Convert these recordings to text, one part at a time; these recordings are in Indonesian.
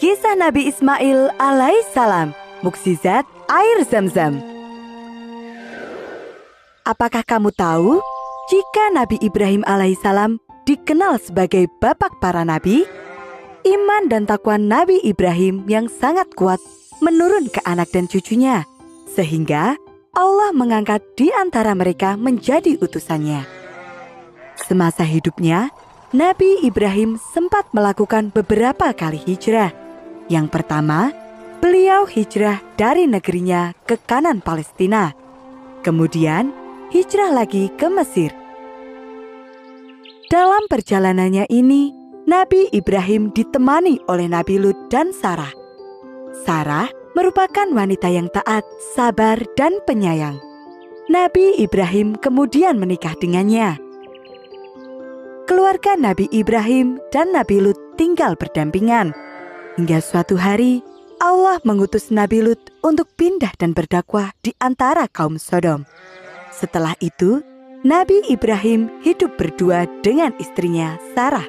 Kisah Nabi Ismail alaihissalam, mukjizat air Zam-Zam. Apakah kamu tahu jika Nabi Ibrahim alaihissalam dikenal sebagai bapak para nabi? Iman dan takwa Nabi Ibrahim yang sangat kuat menurun ke anak dan cucunya, sehingga Allah mengangkat di antara mereka menjadi utusannya. Semasa hidupnya, Nabi Ibrahim sempat melakukan beberapa kali hijrah. Yang pertama, beliau hijrah dari negerinya ke kanan Palestina. Kemudian, hijrah lagi ke Mesir. Dalam perjalanannya ini, Nabi Ibrahim ditemani oleh Nabi Lut dan Sarah. Sarah merupakan wanita yang taat, sabar, dan penyayang. Nabi Ibrahim kemudian menikah dengannya. Keluarga Nabi Ibrahim dan Nabi Lut tinggal berdampingan. Hingga suatu hari, Allah mengutus Nabi Lut untuk pindah dan berdakwah di antara kaum Sodom. Setelah itu, Nabi Ibrahim hidup berdua dengan istrinya Sarah.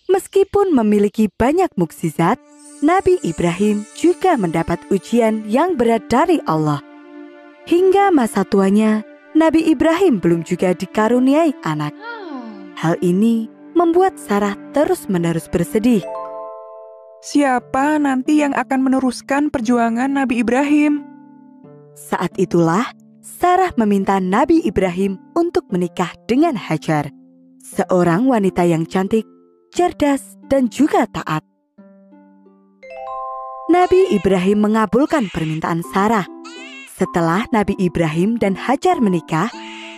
Meskipun memiliki banyak mukjizat, Nabi Ibrahim juga mendapat ujian yang berat dari Allah. Hingga masa tuanya, Nabi Ibrahim belum juga dikaruniai anak. Hal ini membuat Sarah terus-menerus bersedih. Siapa nanti yang akan meneruskan perjuangan Nabi Ibrahim? Saat itulah Sarah meminta Nabi Ibrahim untuk menikah dengan Hajar, seorang wanita yang cantik, cerdas, dan juga taat. Nabi Ibrahim mengabulkan permintaan Sarah. Setelah Nabi Ibrahim dan Hajar menikah,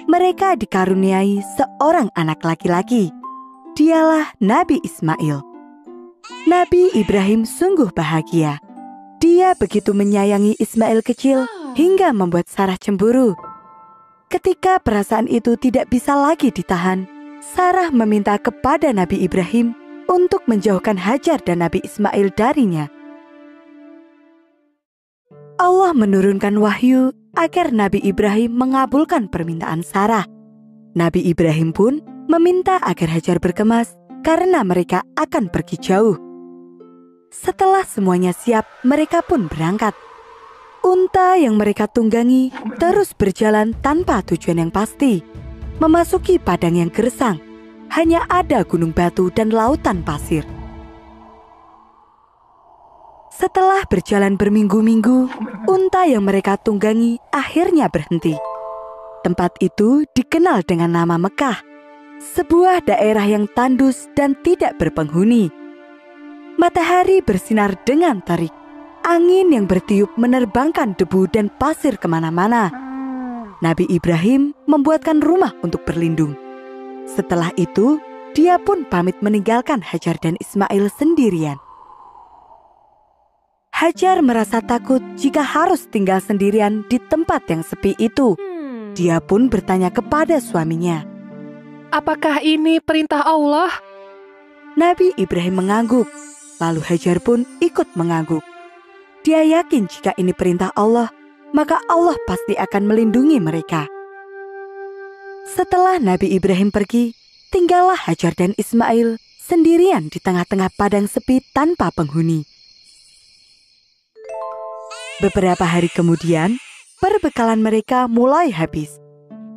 mereka dikaruniai seorang anak laki-laki. Dialah Nabi Ismail. Nabi Ibrahim sungguh bahagia. Dia begitu menyayangi Ismail kecil hingga membuat Sarah cemburu. Ketika perasaan itu tidak bisa lagi ditahan, Sarah meminta kepada Nabi Ibrahim untuk menjauhkan Hajar dan Nabi Ismail darinya. Allah menurunkan wahyu agar Nabi Ibrahim mengabulkan permintaan Sarah. Nabi Ibrahim pun meminta agar Hajar berkemas karena mereka akan pergi jauh. Setelah semuanya siap, mereka pun berangkat. Unta yang mereka tunggangi terus berjalan tanpa tujuan yang pasti, memasuki padang yang gersang. Hanya ada gunung batu dan lautan pasir. Setelah berjalan berminggu-minggu, unta yang mereka tunggangi akhirnya berhenti. Tempat itu dikenal dengan nama Mekah, sebuah daerah yang tandus dan tidak berpenghuni. Matahari bersinar dengan terik. Angin yang bertiup menerbangkan debu dan pasir kemana-mana. Nabi Ibrahim membuatkan rumah untuk berlindung. Setelah itu, dia pun pamit meninggalkan Hajar dan Ismail sendirian. Hajar merasa takut jika harus tinggal sendirian di tempat yang sepi itu. Dia pun bertanya kepada suaminya, "Apakah ini perintah Allah?" Nabi Ibrahim mengangguk, lalu Hajar pun ikut mengangguk. Dia yakin jika ini perintah Allah, maka Allah pasti akan melindungi mereka. Setelah Nabi Ibrahim pergi, tinggallah Hajar dan Ismail sendirian di tengah-tengah padang sepi tanpa penghuni. Beberapa hari kemudian, perbekalan mereka mulai habis.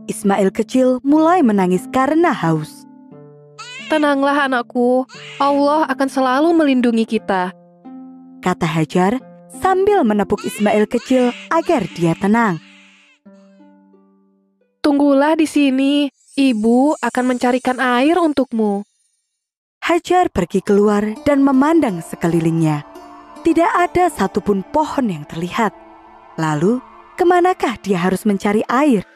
Ismail kecil mulai menangis karena haus. "Tenanglah anakku, Allah akan selalu melindungi kita," kata Hajar sambil menepuk Ismail kecil agar dia tenang. "Tunggulah di sini, ibu akan mencarikan air untukmu." Hajar pergi keluar dan memandang sekelilingnya. Tidak ada satupun pohon yang terlihat. Lalu, kemanakah dia harus mencari air?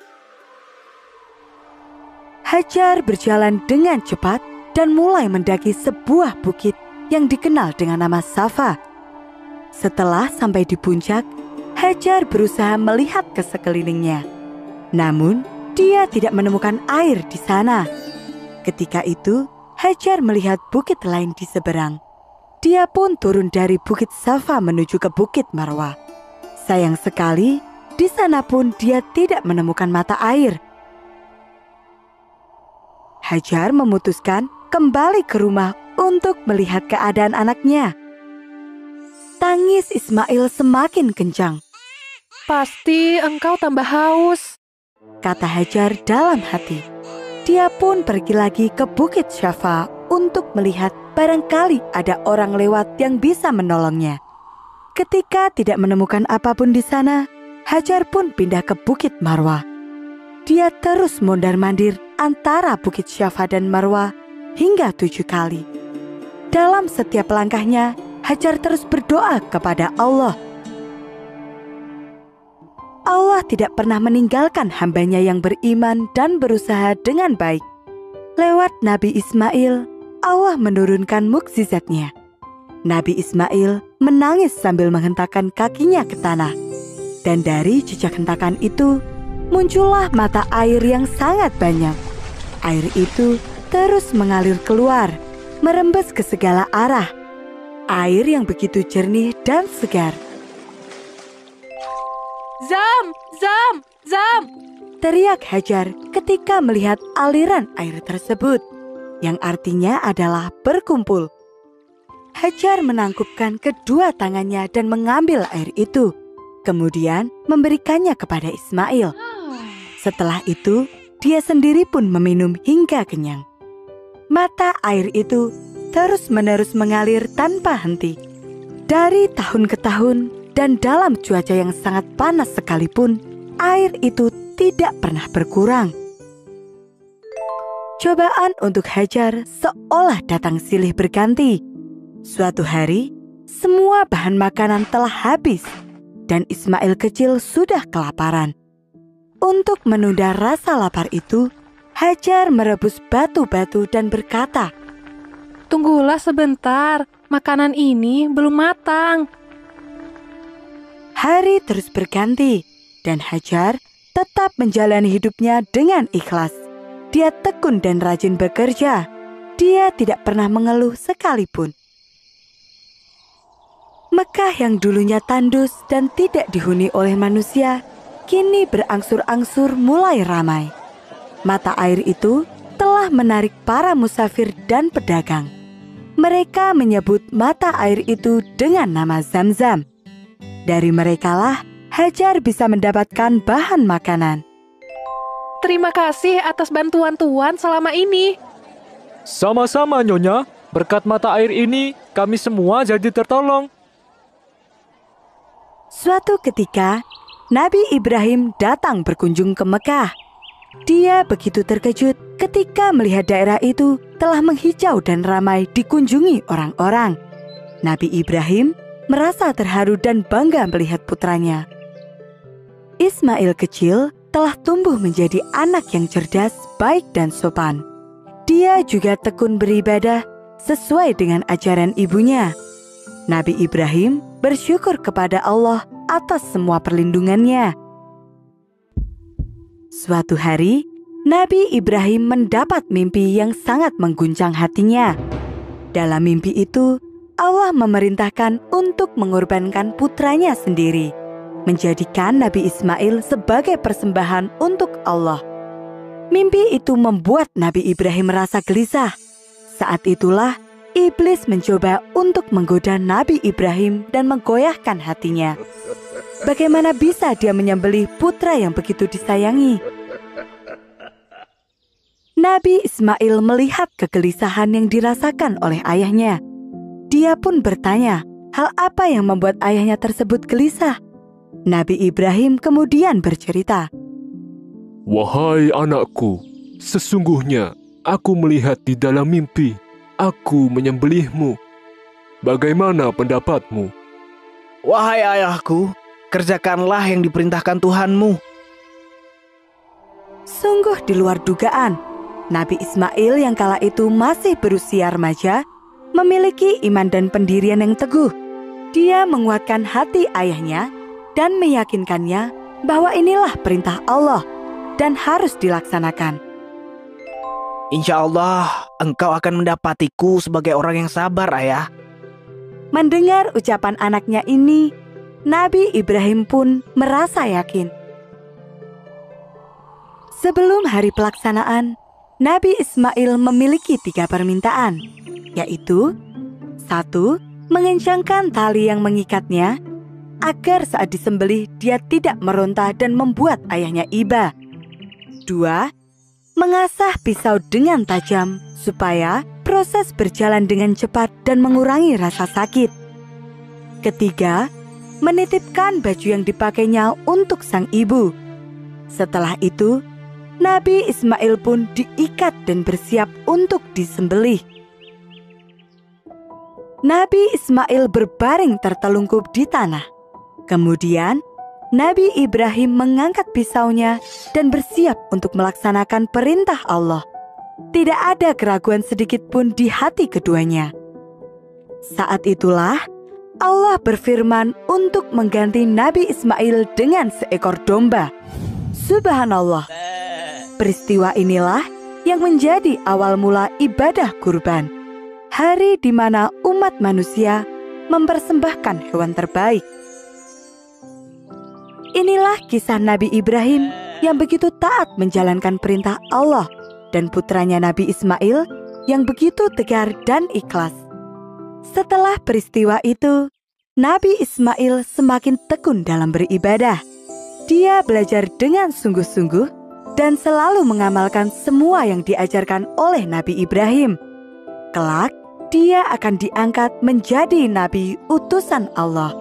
Hajar berjalan dengan cepat dan mulai mendaki sebuah bukit yang dikenal dengan nama Safa. Setelah sampai di puncak, Hajar berusaha melihat ke sekelilingnya. Namun, dia tidak menemukan air di sana. Ketika itu, Hajar melihat bukit lain di seberang. Dia pun turun dari bukit Safa menuju ke bukit Marwah. Sayang sekali, di sana pun dia tidak menemukan mata air. Hajar memutuskan kembali ke rumah untuk melihat keadaan anaknya. Tangis Ismail semakin kencang. Pasti engkau tambah haus, Kata Hajar dalam hati. Dia pun pergi lagi ke Bukit Syafa untuk melihat barangkali ada orang lewat yang bisa menolongnya. Ketika tidak menemukan apapun di sana, Hajar pun pindah ke Bukit Marwah. Dia terus mondar-mandir antara Bukit Syafa dan Marwah hingga 7 kali. Dalam setiap langkahnya, Hajar terus berdoa kepada Allah. Allah tidak pernah meninggalkan hambanya yang beriman dan berusaha dengan baik. Lewat Nabi Ismail, Allah menurunkan mukjizatnya. Nabi Ismail menangis sambil menghentakkan kakinya ke tanah. Dan dari jejak hentakan itu, muncullah mata air yang sangat banyak. Air itu terus mengalir keluar, merembes ke segala arah. Air yang begitu jernih dan segar. Zam, Zam, Zam. Teriak Hajar ketika melihat aliran air tersebut, yang artinya adalah berkumpul. Hajar menangkupkan kedua tangannya dan mengambil air itu, kemudian memberikannya kepada Ismail. Setelah itu, dia sendiri pun meminum hingga kenyang. Mata air itu terus-menerus mengalir tanpa henti. Dari tahun ke tahun dan dalam cuaca yang sangat panas sekalipun, air itu tidak pernah berkurang. Cobaan untuk Hajar seolah datang silih berganti. Suatu hari, semua bahan makanan telah habis dan Ismail kecil sudah kelaparan. Untuk menunda rasa lapar itu, Hajar merebus batu-batu dan berkata, Tunggulah sebentar, makanan ini belum matang. Hari terus berganti dan Hajar tetap menjalani hidupnya dengan ikhlas. Dia tekun dan rajin bekerja. Dia tidak pernah mengeluh sekalipun. Mekah yang dulunya tandus dan tidak dihuni oleh manusia, kini berangsur-angsur mulai ramai. Mata air itu telah menarik para musafir dan pedagang. Mereka menyebut mata air itu dengan nama Zam-Zam. Dari merekalah Hajar bisa mendapatkan bahan makanan. Terima kasih atas bantuan Tuan selama ini. Sama-sama, Nyonya. Berkat mata air ini, kami semua jadi tertolong. Suatu ketika, Nabi Ibrahim datang berkunjung ke Mekah. Dia begitu terkejut ketika melihat daerah itu telah menghijau dan ramai dikunjungi orang-orang. Nabi Ibrahim merasa terharu dan bangga melihat putranya. Ismail kecil telah tumbuh menjadi anak yang cerdas, baik dan sopan. Dia juga tekun beribadah sesuai dengan ajaran ibunya. Nabi Ibrahim bersyukur kepada Allah atas semua perlindungannya. Suatu hari, Nabi Ibrahim mendapat mimpi yang sangat mengguncang hatinya. Dalam mimpi itu, Allah memerintahkan untuk mengorbankan putranya sendiri, menjadikan Nabi Ismail sebagai persembahan untuk Allah. Mimpi itu membuat Nabi Ibrahim merasa gelisah. Saat itulah, iblis mencoba untuk menggoda Nabi Ibrahim dan menggoyahkan hatinya. Bagaimana bisa dia menyembelih putra yang begitu disayangi? Nabi Ismail melihat kegelisahan yang dirasakan oleh ayahnya. Dia pun bertanya, hal apa yang membuat ayahnya tersebut gelisah? Nabi Ibrahim kemudian bercerita, Wahai anakku, sesungguhnya aku melihat di dalam mimpi, aku menyembelihmu. Bagaimana pendapatmu? Wahai ayahku, kerjakanlah yang diperintahkan Tuhanmu. Sungguh di luar dugaan, Nabi Ismail yang kala itu masih berusia remaja, memiliki iman dan pendirian yang teguh. Dia menguatkan hati ayahnya dan meyakinkannya bahwa inilah perintah Allah dan harus dilaksanakan. Insya Allah, engkau akan mendapatiku sebagai orang yang sabar, ayah. Mendengar ucapan anaknya ini, Nabi Ibrahim pun merasa yakin. Sebelum hari pelaksanaan, Nabi Ismail memiliki 3 permintaan, yaitu 1. Mengencangkan tali yang mengikatnya, agar saat disembelih dia tidak meronta dan membuat ayahnya iba. 2. Mengasah pisau dengan tajam, supaya proses berjalan dengan cepat dan mengurangi rasa sakit. 3. Menitipkan baju yang dipakainya untuk sang ibu. Setelah itu, Nabi Ismail pun diikat dan bersiap untuk disembelih. Nabi Ismail berbaring tertelungkup di tanah. Kemudian, Nabi Ibrahim mengangkat pisaunya dan bersiap untuk melaksanakan perintah Allah. Tidak ada keraguan sedikit pun di hati keduanya. Saat itulah Allah berfirman untuk mengganti Nabi Ismail dengan seekor domba. Subhanallah. Peristiwa inilah yang menjadi awal mula ibadah kurban. Hari di mana umat manusia mempersembahkan hewan terbaik. Inilah kisah Nabi Ibrahim yang begitu taat menjalankan perintah Allah dan putranya Nabi Ismail yang begitu tegar dan ikhlas. Setelah peristiwa itu, Nabi Ismail semakin tekun dalam beribadah. Dia belajar dengan sungguh-sungguh dan selalu mengamalkan semua yang diajarkan oleh Nabi Ibrahim. Kelak, dia akan diangkat menjadi nabi utusan Allah.